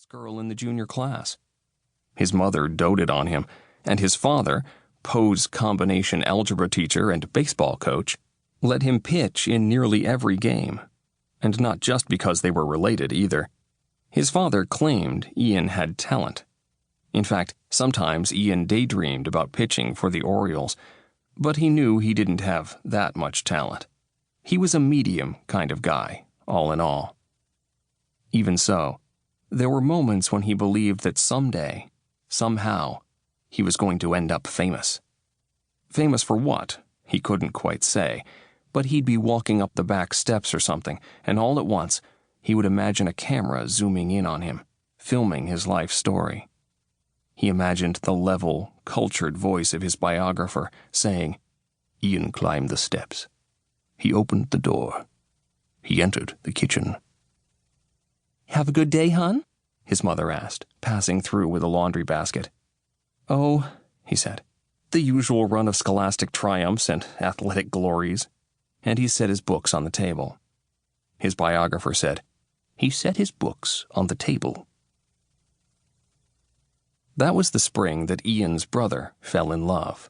smartest girl in the junior class. His mother doted on him, and his father, Poe's combination algebra teacher and baseball coach, let him pitch in nearly every game. And not just because they were related either. His father claimed Ian had talent. In fact, sometimes Ian daydreamed about pitching for the Orioles, but he knew he didn't have that much talent. He was a medium kind of guy, all in all. Even so, there were moments when he believed that someday, somehow, he was going to end up famous. Famous for what? He couldn't quite say, but he'd be walking up the back steps or something, and all at once, he would imagine a camera zooming in on him, filming his life story. He imagined the level, cultured voice of his biographer saying, "Ian climbed the steps. He opened the door. He entered the kitchen." "Have a good day, hon?" his mother asked, passing through with a laundry basket. "Oh," he said, "the usual run of scholastic triumphs and athletic glories." And he set his books on the table. His biographer said, "He set his books on the table." That was the spring that Ian's brother fell in love.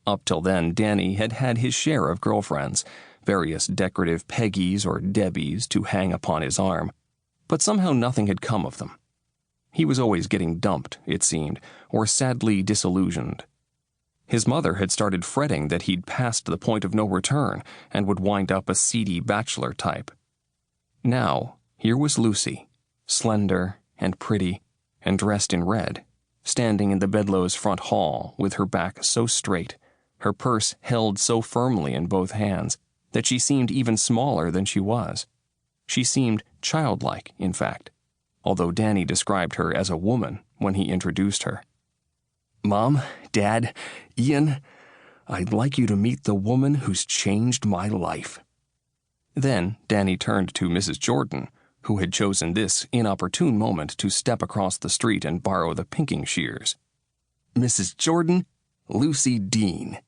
Up till then, Danny had had his share of girlfriends, various decorative Peggies or Debbies to hang upon his arm, but somehow nothing had come of them. He was always getting dumped, it seemed, or sadly disillusioned. His mother had started fretting that he'd passed the point of no return and would wind up a seedy bachelor type. Now, here was Lucy, slender and pretty and dressed in red, standing in the Bedloe's front hall with her back so straight, her purse held so firmly in both hands, that she seemed even smaller than she was. She seemed childlike, in fact, although Danny described her as a woman when he introduced her. "Mom, Dad, Ian, I'd like you to meet the woman who's changed my life." Then Danny turned to Mrs. Jordan, who had chosen this inopportune moment to step across the street and borrow the pinking shears. "Mrs. Jordan, Lucy Dean."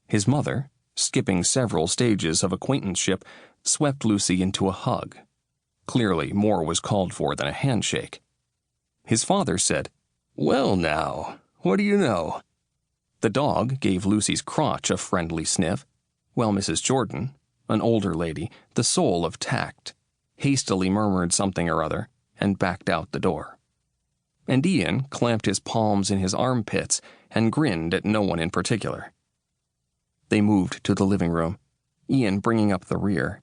His mother, skipping several stages of acquaintanceship, swept Lucy into a hug. Clearly, more was called for than a handshake. His father said, "Well now, what do you know?" The dog gave Lucy's crotch a friendly sniff, while Mrs. Jordan, an older lady, the soul of tact, hastily murmured something or other and backed out the door. And Ian clamped his palms in his armpits and grinned at no one in particular. They moved to the living room, Ian bringing up the rear.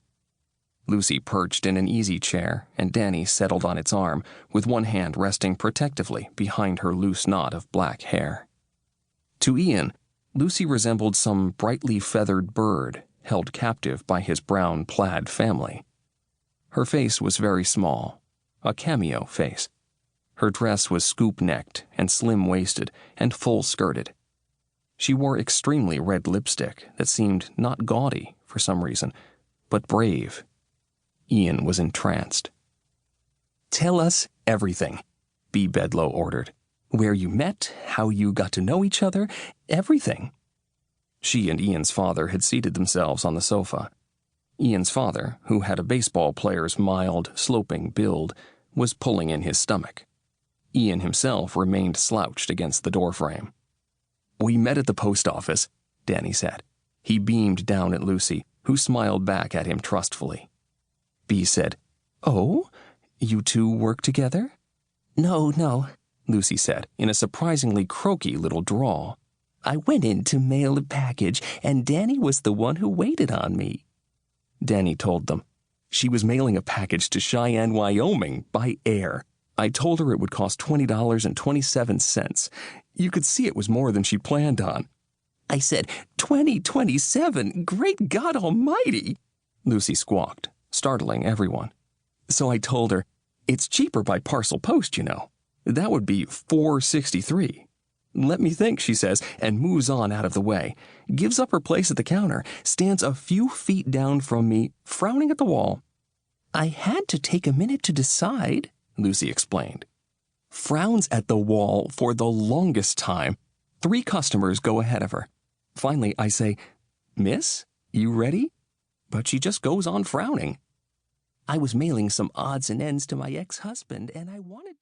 Lucy perched in an easy chair, and Danny settled on its arm, with one hand resting protectively behind her loose knot of black hair. To Ian, Lucy resembled some brightly feathered bird held captive by his brown plaid family. Her face was very small, a cameo face. Her dress was scoop-necked and slim-waisted and full-skirted. She wore extremely red lipstick that seemed not gaudy for some reason, but brave. Ian was entranced. "Tell us everything," B. Bedloe ordered. "Where you met, how you got to know each other, everything." She and Ian's father had seated themselves on the sofa. Ian's father, who had a baseball player's mild, sloping build, was pulling in his stomach. Ian himself remained slouched against the doorframe. "We met at the post office," Danny said. He beamed down at Lucy, who smiled back at him trustfully. B said, "Oh, you two work together?" No, Lucy said, in a surprisingly croaky little drawl. "I went in to mail a package, and Danny was the one who waited on me." Danny told them. "She was mailing a package to Cheyenne, Wyoming, by air. I told her it would cost $20.27. You could see it was more than she planned on." "I said, 2027? Great God Almighty!" Lucy squawked, startling everyone. "So I told her, it's cheaper by parcel post, you know. That would be $4.63. Let me think," she says, and moves on out of the way, gives up her place at the counter, stands a few feet down from me, frowning at the wall. "I had to take a minute to decide," Lucy explained. Frowns at the wall for the longest time. 3 customers go ahead of her. Finally, I say, "Miss, you ready?" But she just goes on frowning. "I was mailing some odds and ends to my ex-husband, and I wanted to..."